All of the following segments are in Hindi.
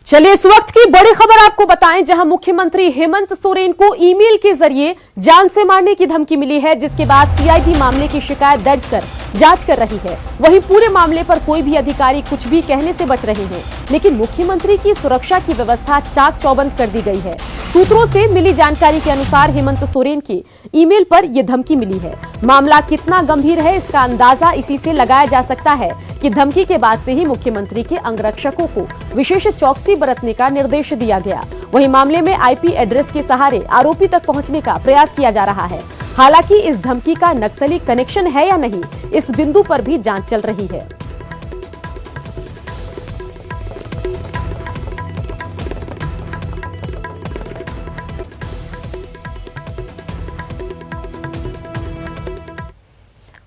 चलिए इस वक्त की बड़ी खबर आपको बताएं, जहां मुख्यमंत्री हेमंत सोरेन को ईमेल के जरिए जान से मारने की धमकी मिली है, जिसके बाद सीआईडी मामले की शिकायत दर्ज कर जांच कर रही है। वहीं पूरे मामले पर कोई भी अधिकारी कुछ भी कहने से बच रहे हैं, लेकिन मुख्यमंत्री की सुरक्षा की व्यवस्था चाक चौबंद कर दी गई है। सूत्रों से मिली जानकारी के अनुसार हेमंत सोरेन के ईमेल पर यह धमकी मिली है। मामला कितना गंभीर है, इसका अंदाजा इसी से लगाया जा सकता है कि धमकी के बाद से ही मुख्यमंत्री के अंगरक्षकों को विशेष चौकसी बरतने का निर्देश दिया गया। वहीं मामले में आईपी एड्रेस के सहारे आरोपी तक पहुंचने का प्रयास किया जा रहा है। हालांकि इस धमकी का नक्सली कनेक्शन है या नहीं, इस बिंदु पर भी जांच चल रही है।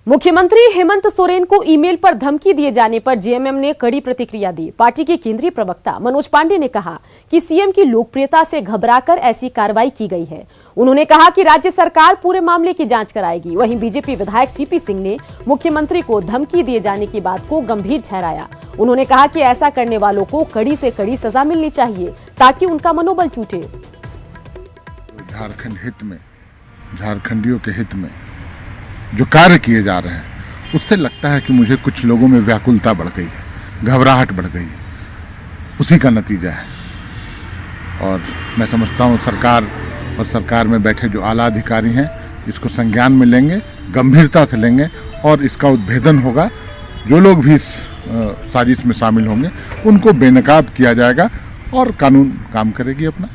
मुख्यमंत्री हेमंत सोरेन को ईमेल पर धमकी दिए जाने पर जेएमएम ने कड़ी प्रतिक्रिया दी। पार्टी के केंद्रीय प्रवक्ता मनोज पांडे ने कहा कि सीएम की लोकप्रियता से घबराकर ऐसी कार्रवाई की गई है। उन्होंने कहा कि राज्य सरकार पूरे मामले की जांच कराएगी। वहीं बीजेपी विधायक सीपी सिंह ने मुख्यमंत्री को धमकी दिए जाने की बात को गंभीर ठहराया। उन्होंने कहा कि ऐसा करने वालों को कड़ी से कड़ी सजा मिलनी चाहिए ताकि उनका मनोबल टूटे। झारखंड हित में, झारखंडियों के हित में जो कार्य किए जा रहे हैं, उससे लगता है कि मुझे कुछ लोगों में व्याकुलता बढ़ गई है, घबराहट बढ़ गई है। उसी का नतीजा है। और मैं समझता हूँ सरकार और सरकार में बैठे जो आला अधिकारी हैं, इसको संज्ञान में लेंगे, गंभीरता से लेंगे और इसका उद्भेदन होगा। जो लोग भी इस साजिश में शामिल होंगे उनको बेनकाब किया जाएगा और कानून काम करेगी अपना।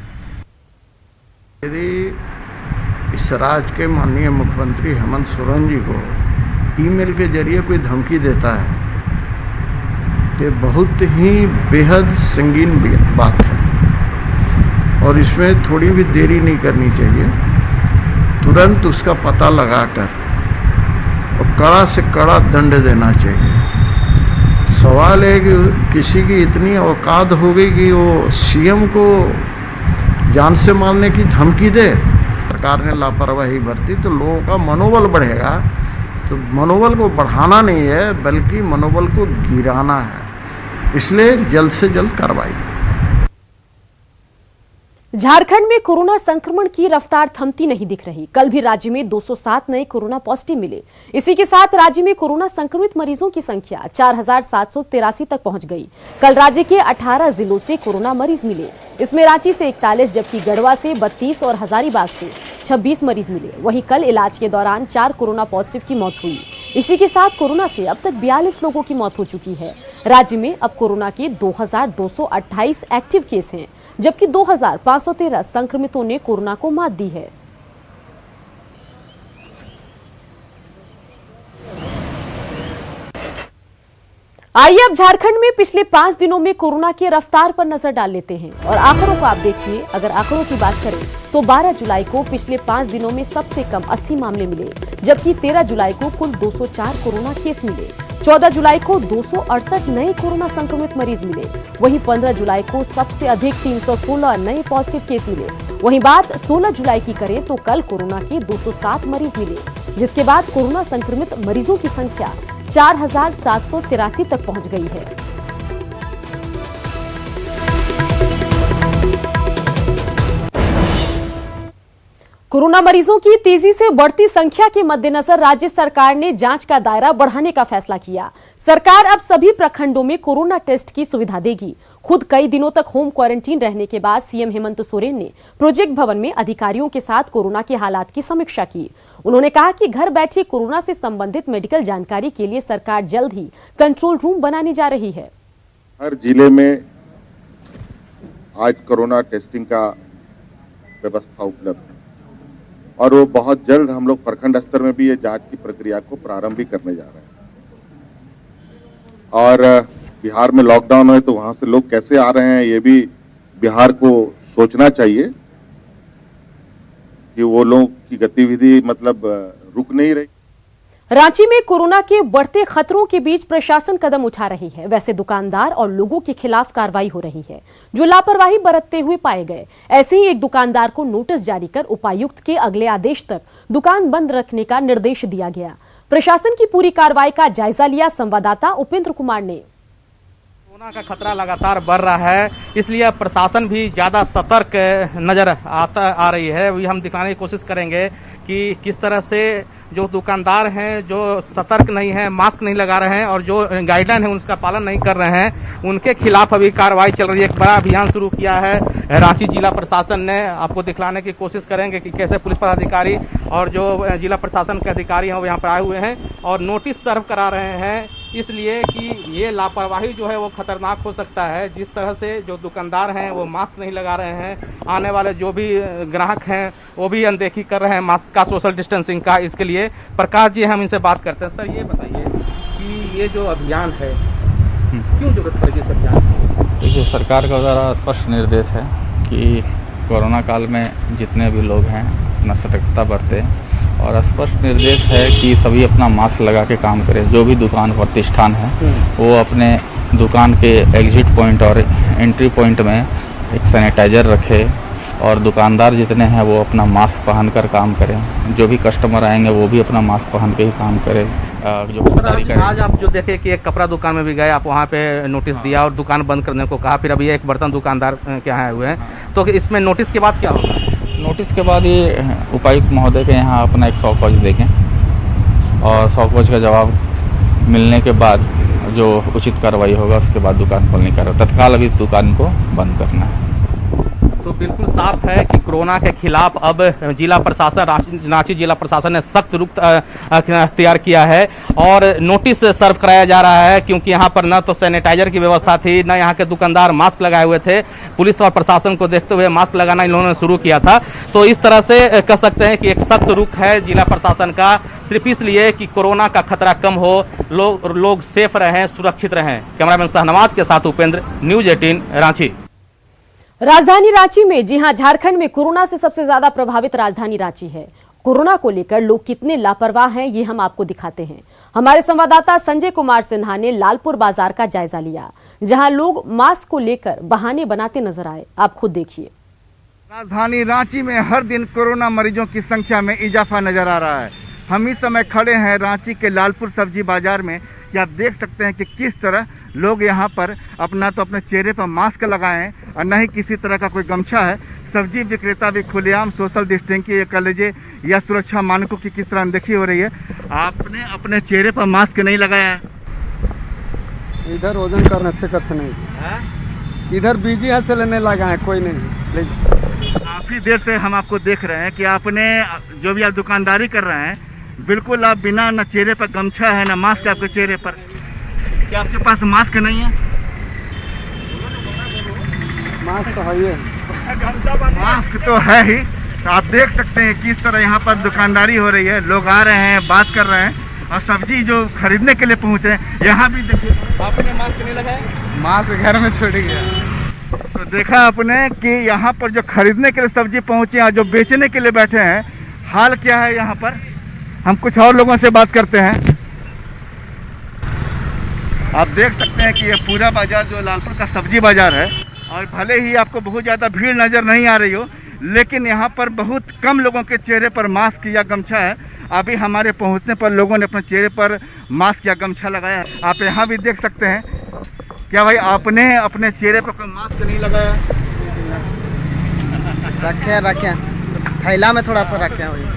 यदि इस राज्य के माननीय मुख्यमंत्री हेमंत सोरेन जी को ईमेल के जरिए कोई धमकी देता है तो बहुत ही बेहद संगीन बात है और इसमें थोड़ी भी देरी नहीं करनी चाहिए। तुरंत उसका पता लगाकर और कड़ा से कड़ा दंड देना चाहिए। सवाल है कि किसी की इतनी औकात हो गई कि वो सीएम को जान से मारने की धमकी दे। सरकार ने लापरवाही बरती तो लोगों का मनोबल बढ़ेगा। तो मनोबल को बढ़ाना नहीं है बल्कि मनोबल को गिराना है। इसलिए जल्द से जल्द कार्रवाई। झारखंड में कोरोना संक्रमण की रफ्तार थमती नहीं दिख रही। कल भी राज्य में 207 नए कोरोना पॉजिटिव मिले। इसी के साथ राज्य में कोरोना संक्रमित मरीजों की संख्या 4783 तक पहुंच गई। कल राज्य के 18 जिलों से कोरोना मरीज मिले। इसमें रांची से 41, जबकि गढ़वा से 32 और हजारीबाग से 26 मरीज मिले। वहीं कल इलाज के दौरान 4 कोरोना पॉजिटिव की मौत हुई। इसी के साथ कोरोना से अब तक 42 लोगों की मौत हो चुकी है। राज्य में अब कोरोना के 2228 एक्टिव केस हैं, जबकि 2513 संक्रमितों ने कोरोना को मात दी है। आइए अब झारखंड में पिछले 5 दिनों में कोरोना की रफ्तार पर नजर डाल लेते हैं और आंकड़ों को आप देखिए। अगर आंकड़ों की बात करें तो 12 जुलाई को पिछले 5 दिनों में सबसे कम 80 मामले मिले, जबकि 13 जुलाई को कुल 204 कोरोना केस मिले। 14 जुलाई को 268 नए कोरोना संक्रमित मरीज मिले। वहीं 15 जुलाई को सबसे अधिक 316 नए पॉजिटिव केस मिले। वहीं बात 16 जुलाई की करें तो कल कोरोना के 207 मरीज मिले, जिसके बाद कोरोना संक्रमित मरीजों की संख्या 4783 तक पहुंच गई है। कोरोना मरीजों की तेजी से बढ़ती संख्या के मद्देनजर राज्य सरकार ने जांच का दायरा बढ़ाने का फैसला किया। सरकार अब सभी प्रखंडों में कोरोना टेस्ट की सुविधा देगी। खुद कई दिनों तक होम क्वारंटीन रहने के बाद सीएम हेमंत सोरेन ने प्रोजेक्ट भवन में अधिकारियों के साथ कोरोना के हालात की समीक्षा की। उन्होंने कहा कि घर बैठे कोरोना से संबंधित मेडिकल जानकारी के लिए सरकार जल्द ही कंट्रोल रूम बनाने जा रही है। हर जिले में आज कोरोना टेस्टिंग का व्यवस्था उपलब्ध है और वो बहुत जल्द हम लोग प्रखंड स्तर में भी ये जांच की प्रक्रिया को प्रारंभ भी करने जा रहे हैं। और बिहार में लॉकडाउन है तो वहां से लोग कैसे आ रहे हैं ये भी बिहार को सोचना चाहिए कि वो लोग की गतिविधि मतलब रुक नहीं रही। रांची में कोरोना के बढ़ते खतरों के बीच प्रशासन कदम उठा रही है। वैसे दुकानदार और लोगों के खिलाफ कार्रवाई हो रही है जो लापरवाही बरतते हुए पाए गए। ऐसे ही एक दुकानदार को नोटिस जारी कर उपायुक्त के अगले आदेश तक दुकान बंद रखने का निर्देश दिया गया। प्रशासन की पूरी कार्रवाई का जायजा लिया संवाददाता उपेंद्र कुमार ने। कोरोना का खतरा लगातार बढ़ रहा है, इसलिए अब प्रशासन भी ज़्यादा सतर्क नज़र आ रही है। अभी हम दिखाने की कोशिश करेंगे कि किस तरह से जो दुकानदार हैं, जो सतर्क नहीं हैं, मास्क नहीं लगा रहे हैं और जो गाइडलाइन है उसका पालन नहीं कर रहे हैं, उनके खिलाफ अभी कार्रवाई चल रही है। एक बड़ा अभियान शुरू किया है रांची जिला प्रशासन ने। आपको दिखलाने की कोशिश करेंगे कि कैसे पुलिस पदाधिकारी और जो जिला प्रशासन के अधिकारी हैं वो यहाँ पर आए हुए हैं और नोटिस सर्व करा रहे हैं, इसलिए कि ये लापरवाही जो है वो खतरनाक हो सकता है। जिस तरह से जो दुकानदार हैं वो मास्क नहीं लगा रहे हैं, आने वाले जो भी ग्राहक हैं वो भी अनदेखी कर रहे हैं मास्क का, सोशल डिस्टेंसिंग का। इसके लिए प्रकाश जी हम इनसे बात करते हैं। सर ये बताइए कि ये जो अभियान है क्यों जरूरत पड़ेगी इस अभियान की? देखिए, सरकार का द्वारा स्पष्ट निर्देश है कि कोरोना काल में जितने भी लोग हैं अपना सतर्कता बरतें और स्पष्ट निर्देश है कि सभी अपना मास्क लगा के काम करें। जो भी दुकान प्रतिष्ठान है वो अपने दुकान के एग्जिट पॉइंट और एंट्री पॉइंट में एक सैनिटाइजर रखे और दुकानदार जितने हैं वो अपना मास्क पहनकर काम करें। जो भी कस्टमर आएंगे वो भी अपना मास्क पहन के ही काम करें। जो खरीदारी करें। आज आप जो देखे कि एक कपड़ा दुकान में भी गए, आप वहाँ पे नोटिस दिया और दुकान बंद करने को कहा, फिर अभी एक बर्तन दुकानदार के यहाँ आए हुए हैं, तो इसमें नोटिस के बाद क्या होगा? नोटिस के बाद ये उपायुक्त महोदय के यहाँ अपना एक सौकौज देखें और सौकौज का जवाब मिलने के बाद जो उचित कार्रवाई होगा उसके बाद दुकान खोलने का तत्काल अभी दुकान को बंद करना है। तो बिल्कुल साफ है कि कोरोना के खिलाफ अब जिला प्रशासन, रांची जिला प्रशासन ने सख्त रुख तैयार किया है और नोटिस सर्व कराया जा रहा है, क्योंकि यहाँ पर न तो सैनिटाइजर की व्यवस्था थी, न यहाँ के दुकानदार मास्क लगाए हुए थे। पुलिस और प्रशासन को देखते हुए मास्क लगाना इन लोगों ने शुरू किया था। तो इस तरह से कह सकते हैं कि एक सख्त रुख है जिला प्रशासन का, सिर्फ इसलिए कि कोरोना का खतरा कम हो, लोग सेफ रहें, सुरक्षित रहें। कैमरामैन शाहनवाज के साथ उपेंद्र, न्यूज 18 रांची। राजधानी रांची में, जी हां, झारखंड में कोरोना से सबसे ज्यादा प्रभावित राजधानी रांची है। कोरोना को लेकर लोग कितने लापरवाह हैं ये हम आपको दिखाते हैं। हमारे संवाददाता संजय कुमार सिन्हा ने लालपुर बाजार का जायजा लिया, जहां लोग मास्क को लेकर बहाने बनाते नजर आए। आप खुद देखिए। राजधानी रांची में हर दिन कोरोना मरीजों की संख्या में इजाफा नजर आ रहा है। हम इस समय खड़े हैं रांची के लालपुर सब्जी बाजार में। कि आप देख सकते हैं कि किस तरह लोग यहाँ पर अपना तो अपने चेहरे पर मास्क लगाए हैं और न ही किसी तरह का कोई गमछा है। सब्जी विक्रेता भी खुलेआम सोशल डिस्टेंसिंग कर लीजिए या सुरक्षा मानकों की किस तरह अनदेखी हो रही है। आपने अपने चेहरे पर मास्क नहीं लगाया है, इधर वजन करने से कैसे नहीं, इधर बिजी है से लेने लगा है, कोई नहीं। काफ़ी देर से हम आपको देख रहे हैं कि आपने जो भी आप दुकानदारी कर रहे हैं, बिल्कुल आप बिना न चेहरे पर गमछा है न मास्क आपके चेहरे पर। क्या आपके पास मास्क नहीं है? मास्क तो है ही, मास्क तो है ही। तो आप देख सकते हैं किस तरह यहाँ पर दुकानदारी हो रही है। लोग आ रहे हैं, बात कर रहे हैं और सब्जी जो खरीदने के लिए पहुँचे हैं। यहाँ भी देखिए, आपने मास्क नहीं लगाया, मास्क घर में छोड़ गया। तो देखा आपने कि यहाँ पर जो खरीदने के लिए सब्जी पहुँचे हैं, जो बेचने के लिए बैठे हैं, हाल क्या है यहाँ पर। हम कुछ और लोगों से बात करते हैं। आप देख सकते हैं कि ये पूरा बाजार जो लालपुर का सब्जी बाजार है, और भले ही आपको बहुत ज़्यादा भीड़ नज़र नहीं आ रही हो, लेकिन यहाँ पर बहुत कम लोगों के चेहरे पर मास्क या गमछा है। अभी हमारे पहुँचने पर लोगों ने अपने चेहरे पर मास्क या गमछा लगाया है। आप यहाँ भी देख सकते हैं। क्या भाई आपने अपने चेहरे पर कोई मास्क नहीं लगाया? रखे थैला में थोड़ा सा रखे हैं।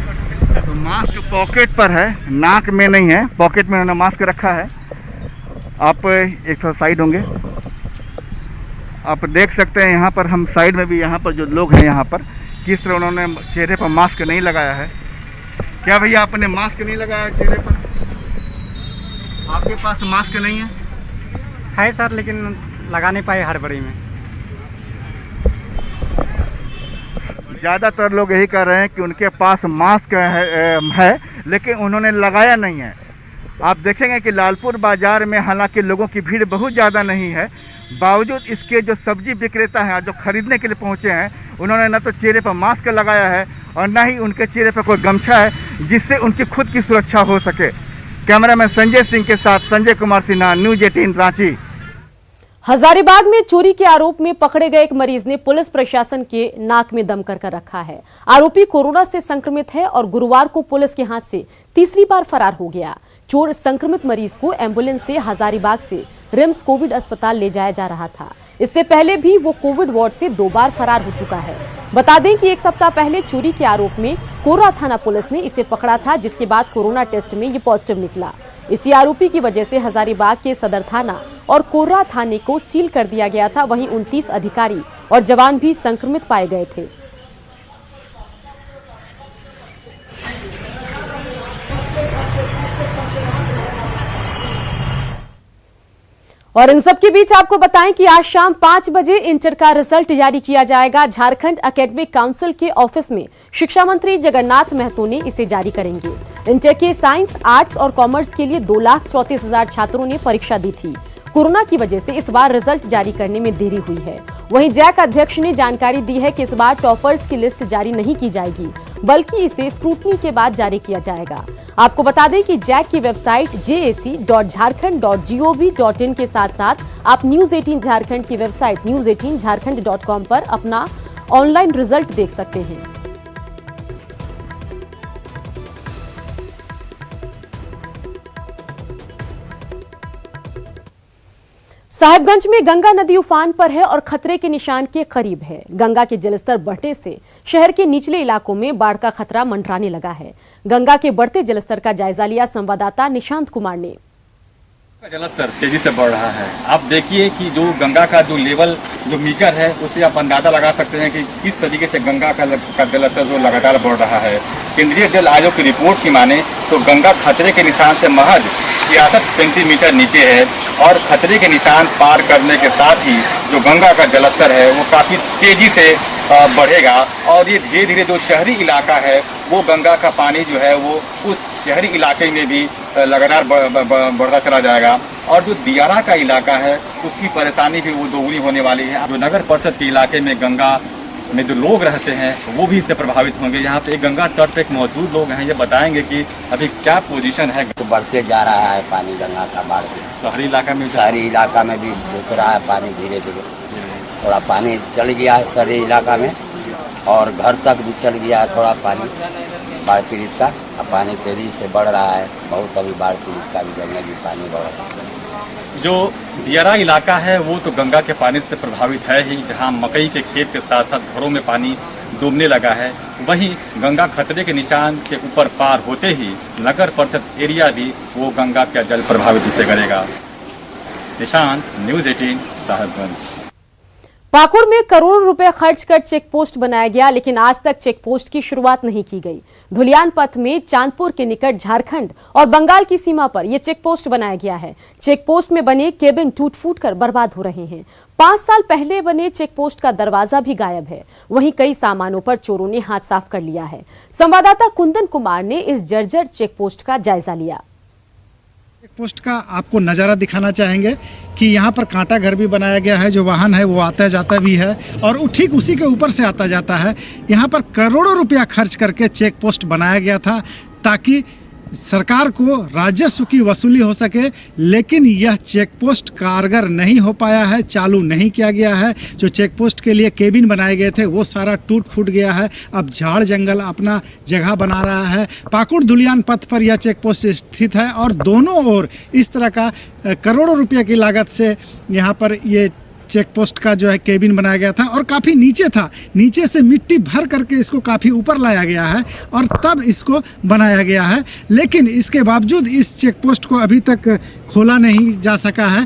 तो मास्क पॉकेट पर है, नाक में नहीं है, पॉकेट में उन्होंने मास्क रखा है। आप एक थोड़ा साइड होंगे, आप देख सकते हैं यहाँ पर, हम साइड में भी, यहाँ पर जो लोग हैं यहाँ पर किस तरह उन्होंने चेहरे पर मास्क नहीं लगाया है। क्या भैया आपने मास्क नहीं लगाया चेहरे पर? आपके पास मास्क नहीं है? है सर, लेकिन लगा नहीं पाए हड़बड़ी में। ज़्यादातर लोग यही कर रहे हैं कि उनके पास मास्क है लेकिन उन्होंने लगाया नहीं है। आप देखेंगे कि लालपुर बाज़ार में हालांकि लोगों की भीड़ बहुत ज़्यादा नहीं है, बावजूद इसके जो सब्जी विक्रेता हैं जो खरीदने के लिए पहुंचे हैं, उन्होंने न तो चेहरे पर मास्क लगाया है और न ही उनके चेहरे पर कोई गमछा है जिससे उनकी खुद की सुरक्षा हो सके। कैमरामैन संजय सिंह के साथ संजय कुमार सिन्हा, न्यूज 18 रांची। हजारीबाग में चोरी के आरोप में पकड़े गए एक मरीज ने पुलिस प्रशासन के नाक में दम कर रखा है। आरोपी कोरोना से संक्रमित है और गुरुवार को पुलिस के हाथ से तीसरी बार फरार हो गया। चोर संक्रमित मरीज को एम्बुलेंस से हजारीबाग से रिम्स कोविड अस्पताल ले जाया जा रहा था। इससे पहले भी वो कोविड वार्ड से 2 बार फरार हो चुका है। बता दें कि 1 सप्ताह पहले चोरी के आरोप में कोर्रा थाना पुलिस ने इसे पकड़ा था, जिसके बाद कोरोना टेस्ट में ये पॉजिटिव निकला। इसी आरोपी की वजह से हजारीबाग के सदर थाना और कोर्रा थाने को सील कर दिया गया था। वहीं 29 अधिकारी और जवान भी संक्रमित पाए गए थे। और इन सब के बीच आपको बताएं कि आज शाम 5 बजे इंटर का रिजल्ट जारी किया जाएगा। झारखंड एकेडमिक काउंसिल के ऑफिस में शिक्षा मंत्री जगन्नाथ महतो ने इसे जारी करेंगे। इंटर के साइंस, आर्ट्स और कॉमर्स के लिए 2,34,000 छात्रों ने परीक्षा दी थी। कोरोना की वजह से इस बार रिजल्ट जारी करने में देरी हुई है। वहीं जैक अध्यक्ष ने जानकारी दी है कि इस बार टॉपर्स की लिस्ट जारी नहीं की जाएगी, बल्कि इसे स्क्रूटनी के बाद जारी किया जाएगा। आपको बता दें कि जैक की वेबसाइट jac.jharkhand.gov.in के साथ साथ आप न्यूज 18 झारखंड की वेबसाइट news18jharkhand.com पर अपना ऑनलाइन रिजल्ट देख सकते हैं। साहिबगंज में गंगा नदी उफान पर है और खतरे के निशान के करीब है। गंगा के जलस्तर बढ़ने से शहर के निचले इलाकों में बाढ़ का खतरा मंडराने लगा है। गंगा के बढ़ते जलस्तर का जायजा लिया संवाददाता निशांत कुमार ने। जलस्तर तेजी से बढ़ रहा है। आप देखिए कि जो गंगा का जो लेवल जो मीटर है, उससे आप अंदाजा लगा सकते हैं कि किस तरीके से गंगा का जलस्तर जो लगातार बढ़ रहा है। केंद्रीय जल आयोग की रिपोर्ट की माने तो गंगा खतरे के निशान से महज 66 सेंटीमीटर नीचे है और खतरे के निशान पार करने के साथ ही जो गंगा का जलस्तर है वो काफ़ी तेजी से बढ़ेगा और ये धीरे धीरे जो शहरी इलाका है वो गंगा का पानी जो है वो उस शहरी इलाके में भी लगातार बढ़ता चला जाएगा और जो दियारा का इलाका है उसकी परेशानी भी वो दोगुनी होने वाली है। जो नगर परिषद के इलाके में गंगा में जो लोग रहते हैं वो भी इससे प्रभावित होंगे। यहाँ पे गंगा तट पे मौजूद लोग हैं, ये बताएंगे कि अभी क्या पोजीशन है। तो बढ़ते जा रहा है पानी गंगा का बाढ़। शहरी इलाका में भी रुक रहा है पानी धीरे धीरे। थोड़ा पानी चल गया है शहरी इलाका में और घर तक भी चल गया है थोड़ा पानी बाढ़ पीड़ित का। अब पानी तेजी से बढ़ रहा है बहुत, अभी बाढ़ पीड़ित का भी जगह भी पानी बढ़ रहा है। जो दियारा इलाका है वो तो गंगा के पानी से प्रभावित है ही, जहाँ मकई के खेत के साथ साथ घरों में पानी डूबने लगा है। वहीं गंगा खतरे के निशान के ऊपर पार होते ही नगर परिषद एरिया भी वो गंगा का जल प्रभावित उसे करेगा। निशांत, न्यूज 18 साहिबगंज। पाकुड़ में करोड़ों रुपए खर्च कर चेक पोस्ट बनाया गया, लेकिन आज तक चेक पोस्ट की शुरुआत नहीं की गई। धुलियान पथ में चांदपुर के निकट झारखंड और बंगाल की सीमा पर यह चेक पोस्ट बनाया गया है। चेक पोस्ट में बने केबिन टूट फूट कर बर्बाद हो रहे हैं। 5 साल पहले बने चेक पोस्ट का दरवाजा भी गायब है। वहीं कई सामानों पर चोरों ने हाथ साफ कर लिया है। संवाददाता कुंदन कुमार ने इस जर्जर चेक पोस्ट का जायजा लिया। चेक पोस्ट का आपको नज़ारा दिखाना चाहेंगे कि यहाँ पर कांटा घर भी बनाया गया है। जो वाहन है वो आता जाता भी है और ठीक उसी के ऊपर से आता जाता है। यहाँ पर करोड़ों रुपया खर्च करके चेक पोस्ट बनाया गया था ताकि सरकार को राजस्व की वसूली हो सके, लेकिन यह चेक पोस्ट कारगर नहीं हो पाया है, चालू नहीं किया गया है। जो चेक पोस्ट के लिए केबिन बनाए गए थे वो सारा टूट फूट गया है। अब झाड़ जंगल अपना जगह बना रहा है। पाकुड़ धुलियान पथ पर यह चेक पोस्ट स्थित है और दोनों ओर इस तरह का करोड़ों रुपये की लागत से यहाँ पर ये चेक पोस्ट का जो है केबिन बनाया गया था और काफ़ी नीचे था। नीचे से मिट्टी भर करके इसको काफ़ी ऊपर लाया गया है और तब इसको बनाया गया है। लेकिन इसके बावजूद इस चेक पोस्ट को अभी तक खोला नहीं जा सका है।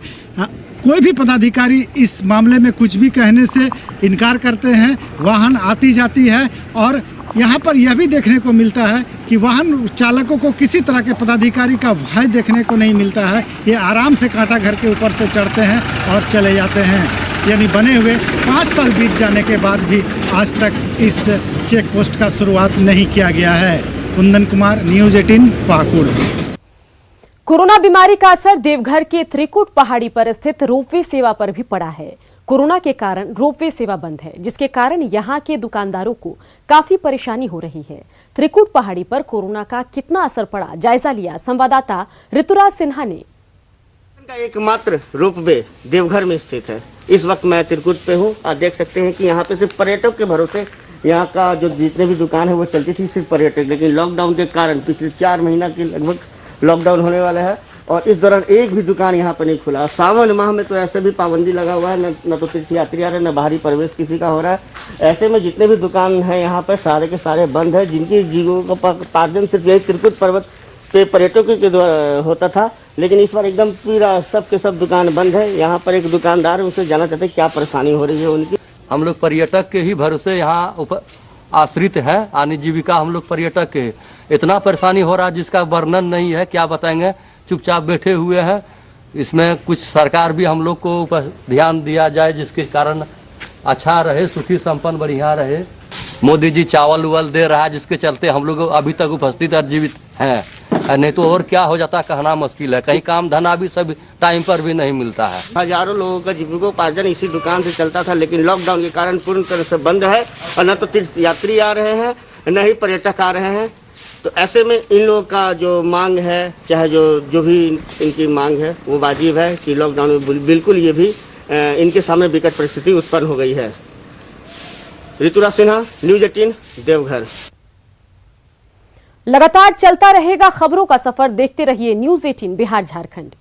कोई भी पदाधिकारी इस मामले में कुछ भी कहने से इनकार करते हैं। वाहन आती जाती है और यहाँ पर यह भी देखने को मिलता है कि वाहन चालकों को किसी तरह के पदाधिकारी का भय देखने को नहीं मिलता है। ये आराम से कांटा घर के ऊपर से चढ़ते हैं और चले जाते हैं। यानी बने हुए 5 साल बीत जाने के बाद भी आज तक इस चेक पोस्ट का शुरुआत नहीं किया गया है। कुंदन कुमार, न्यूज 18 पाकुड़। कोरोना बीमारी का असर देवघर के त्रिकुट पहाड़ी पर स्थित रोपवे सेवा पर भी पड़ा है। कोरोना के कारण रोपवे सेवा बंद है, जिसके कारण यहां के दुकानदारों को काफी परेशानी हो रही है। त्रिकुट पहाड़ी पर कोरोना का कितना असर पड़ा, जायजा लिया संवाददाता ऋतुराज सिन्हा ने। का एकमात्र रोपवे देवघर में स्थित है। इस वक्त मैं त्रिकुट पे हूँ। आप देख सकते हैं कि यहाँ पे सिर्फ पर्यटक के भरोसे यहाँ का जो जितने भी दुकान है वो चलती थी, सिर्फ पर्यटक। लेकिन लॉकडाउन के कारण पिछले 4 महीना के लगभग लॉकडाउन होने वाला है और इस दौरान एक भी दुकान यहाँ पर नहीं खुला। सावन माह में तो ऐसे भी पाबंदी लगा हुआ है, न तो तीर्थयात्री आ रहे, न बाहरी प्रवेश किसी का हो रहा है। ऐसे में जितने भी दुकान हैं यहाँ पर सारे के सारे बंद है, जिनकी जीविकोपार्जन सिर्फ यही त्रिकुट पर्वत पे पर्यटकों के द्वारा होता था, लेकिन इस बार एकदम पूरा सब के सब दुकान बंद है। यहाँ पर एक दुकानदार है, उनसे जानना चाहते हैं क्या परेशानी हो रही है उनकी। हम लोग पर्यटक के ही भरोसे यहाँ आश्रित है, आनी जीविका हम लोग पर्यटक के। इतना परेशानी हो रहा है जिसका वर्णन नहीं है, क्या बताएंगे। चुपचाप बैठे हुए हैं। इसमें कुछ सरकार भी हम लोग को ध्यान दिया जाए, जिसके कारण अच्छा रहे, सुखी संपन्न बढ़िया रहे। मोदी जी चावल उवल दे रहा है, जिसके चलते हम लोग अभी तक उपस्थित और जीवित हैं, नहीं तो और क्या हो जाता कहना मुश्किल है। कहीं काम धना भी सब टाइम पर भी नहीं मिलता है। हजारों लोगों का जीविकोपार्जन इसी दुकान से चलता था, लेकिन लॉकडाउन के कारण पूर्ण तरह से बंद है और न तो तीर्थयात्री आ रहे हैं, न ही पर्यटक आ रहे हैं। तो ऐसे में इन लोगों का जो मांग है, चाहे जो भी इनकी मांग है, वो वाजिब है कि लॉकडाउन में बिल्कुल ये भी इनके सामने विकट परिस्थिति उत्पन्न हो गई है। ऋतुराज सिन्हा, न्यूज़ 18 देवघर। लगातार चलता रहेगा खबरों का सफर, देखते रहिए न्यूज़ 18 बिहार झारखंड।